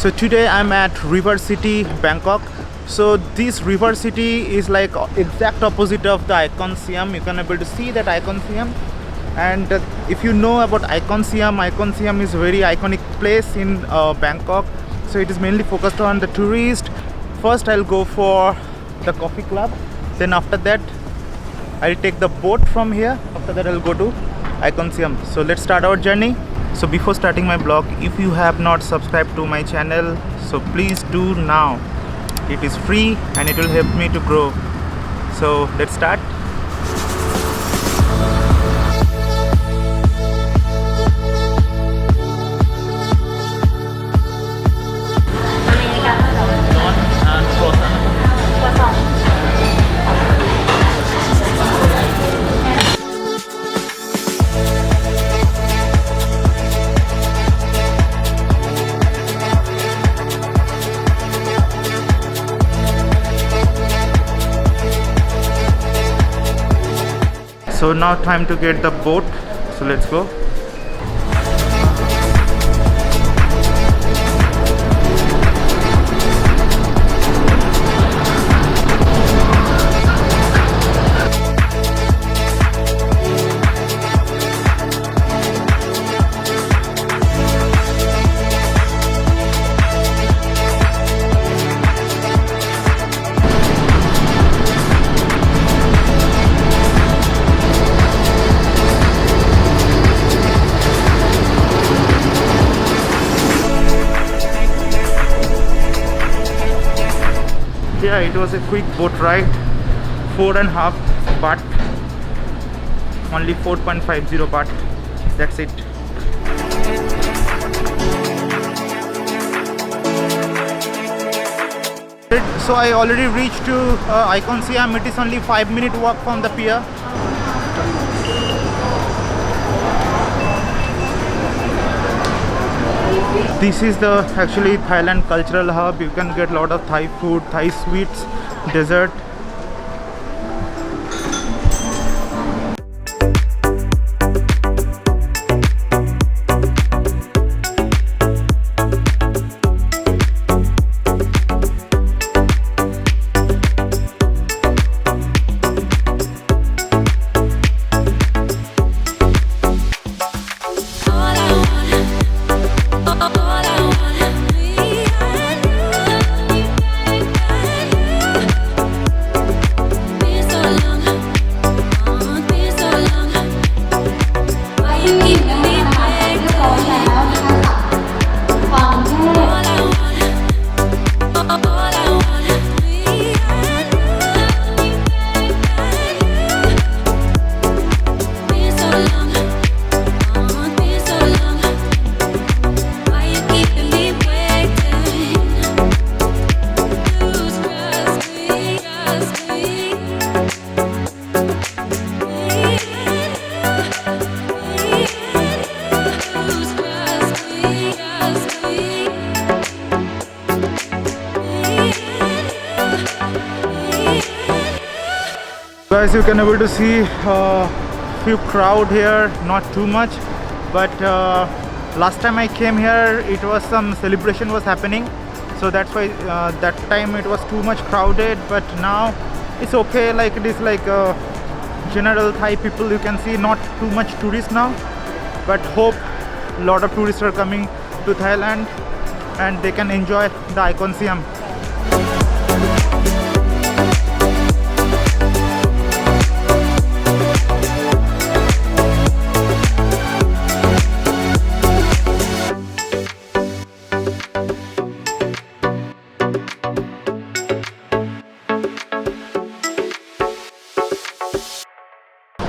So today I'm at Rivercity Bangkok. So this Rivercity is like exact opposite of the ICONSIAM. You can able to see that ICONSIAM. And if you know about ICONSIAM is a very iconic place in Bangkok. So it is mainly focused on the tourist. First I'll go for the coffee club. Then after that I'll take the boat from here. After that I'll go to ICONSIAM. So let's start our journey. So before starting my vlog, if you have not subscribed to my channel, so please do now. It is free and it will help me to grow. So let's start. So now time to get the boat, so let's go. Yeah, it was a quick boat ride, 4.5 baht, only 4.50 baht, that's it. So I already reached to ICONSIAM. It is only 5-minute walk from the pier. This is the actually Thailand cultural hub. You can get a lot of Thai food, Thai sweets, dessert. Guys, you can able to see few crowd here, not too much, but last time I came here it was some celebration was happening, so that's why that time it was too much crowded. But now it's okay, like it is like general Thai people. You can see not too much tourists now, but hope a lot of tourists are coming to Thailand and they can enjoy the ICONSIAM.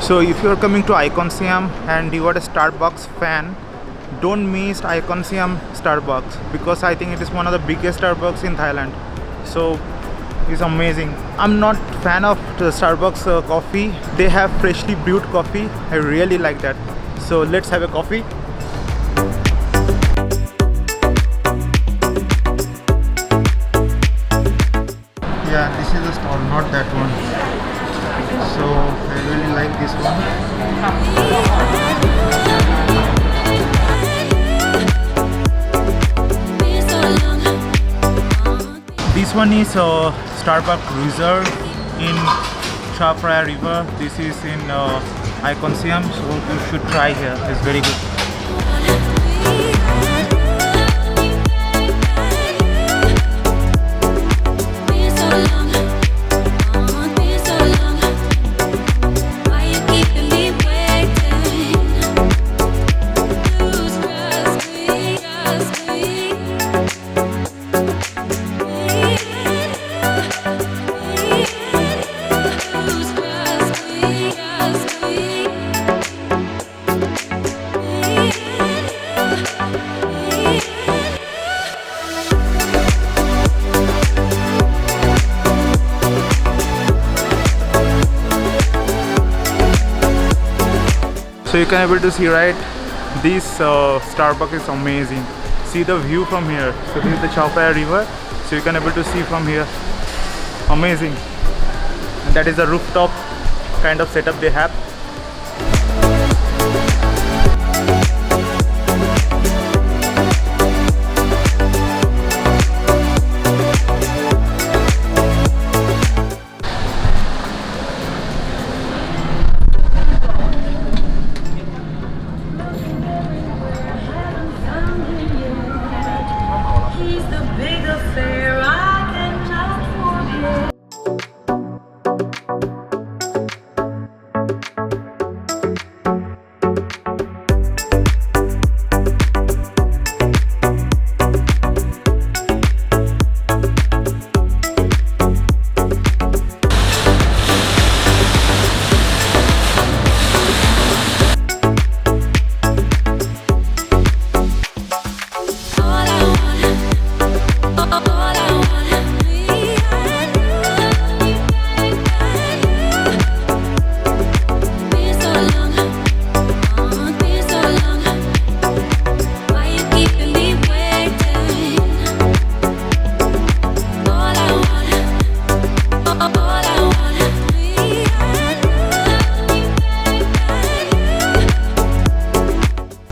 So if you are coming to ICONSIAM and you are a Starbucks fan, don't miss ICONSIAM Starbucks, because I think it is one of the biggest Starbucks in Thailand. So it's amazing. I'm not fan of the Starbucks coffee. They have freshly brewed coffee. I really like that. So let's have a coffee. Yeah, this is the stall, not that one. So I really like this one. this one is Starbucks Reserve in Chaophraya River. This is in ICONSIAM, so you should try here. It's very good. So you can able to see, right, this Starbucks is amazing. See the view from here. So this is the Chaophraya River, so you can able to see from here. Amazing. And that is the rooftop kind of setup they have.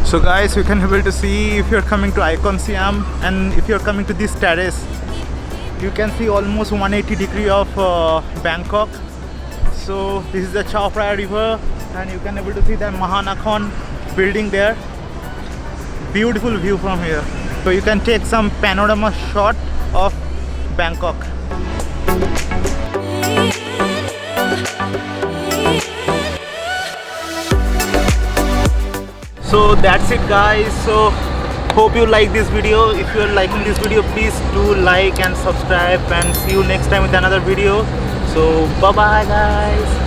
So guys, you can able to see if you're coming to ICONSIAM and if you're coming to this terrace, you can see almost 180 degree of Bangkok. So this is the Chaophraya River and you can able to see the Mahanakhon building there. Beautiful view from here. So you can take some panorama shot of Bangkok. So that's it guys. So hope you like this video. If you're liking this video, please do like and subscribe, and see you next time with another video. So bye bye guys.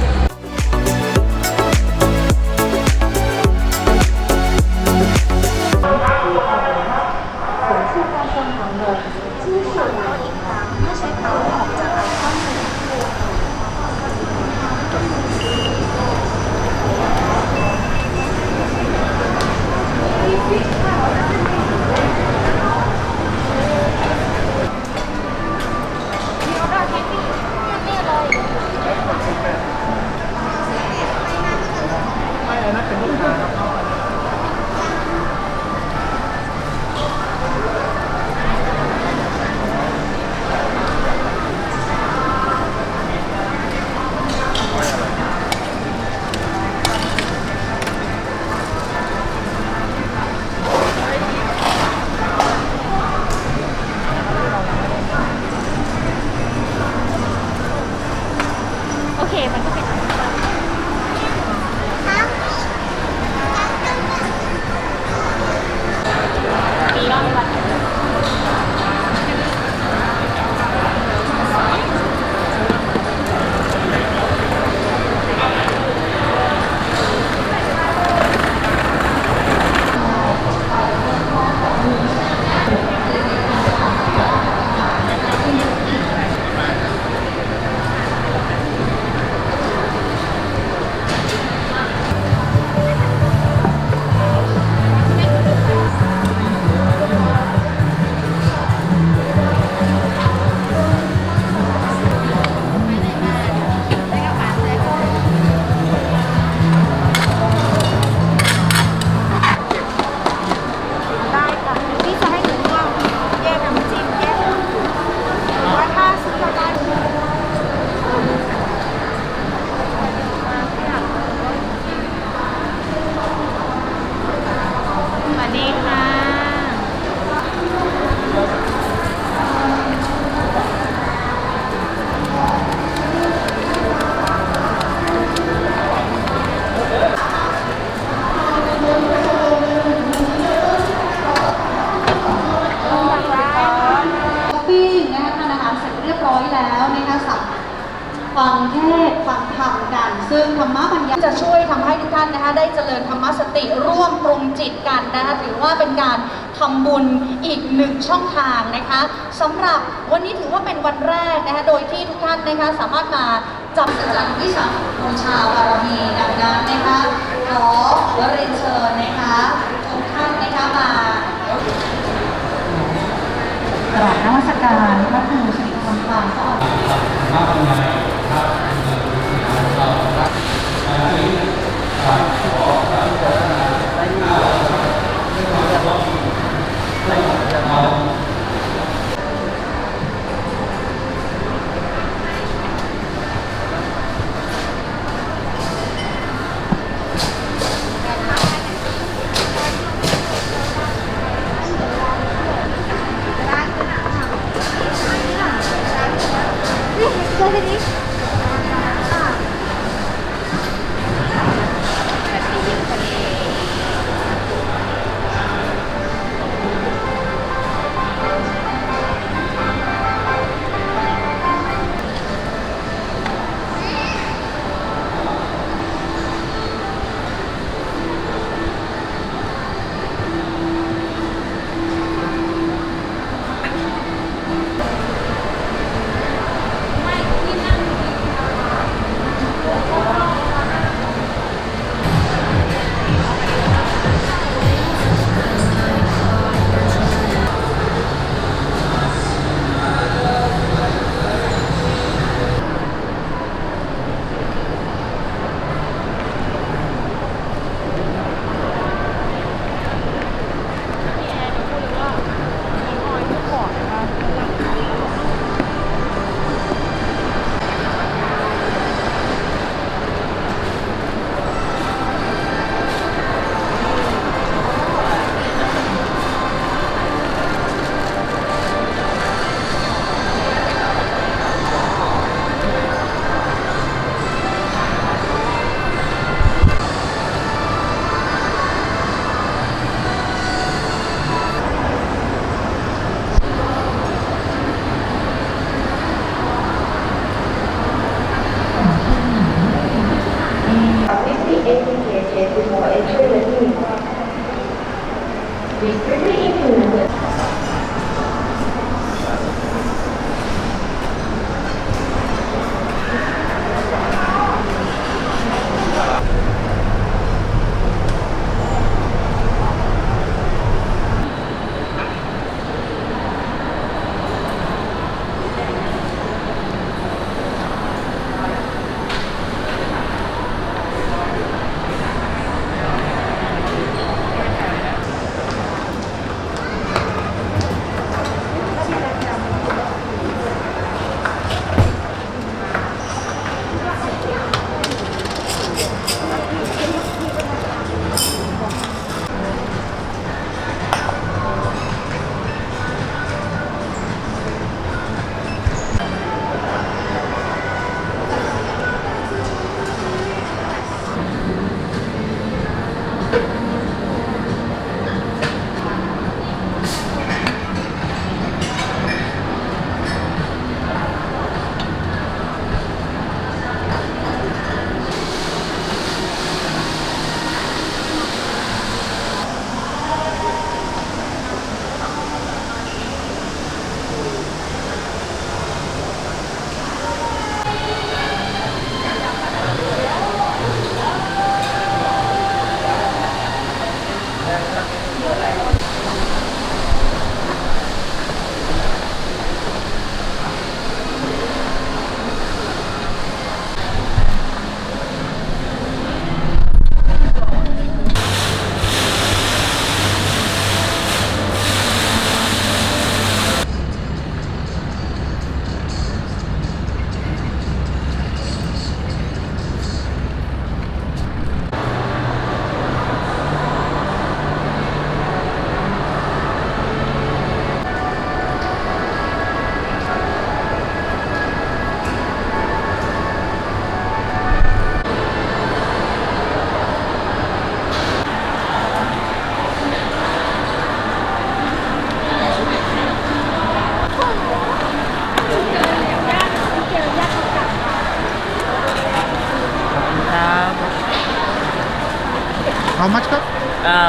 ซึ่งธรรมะบรรยายจะช่วยทำให้ทุกท่านนะคะได้เจริญธรรมสติร่วมปรุงจิตกันนะคะถือว่าเป็นการทำบุญอีกหนึ่งช่องทางนะคะสำหรับวันนี้ถือว่าเป็นวันแรกนะคะโดยที่ทุกท่านนะคะสามารถมาจับจันวิสาขบูชาบารมีดังนั้นนะคะขอเรียนเชิญนะคะทุกท่านนะคะมากราบนมัสการพระครูสิริธรรมพาน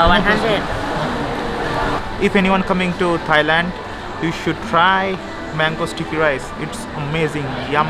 100. If anyone coming to Thailand, you should try mango sticky rice. It's amazing, yum.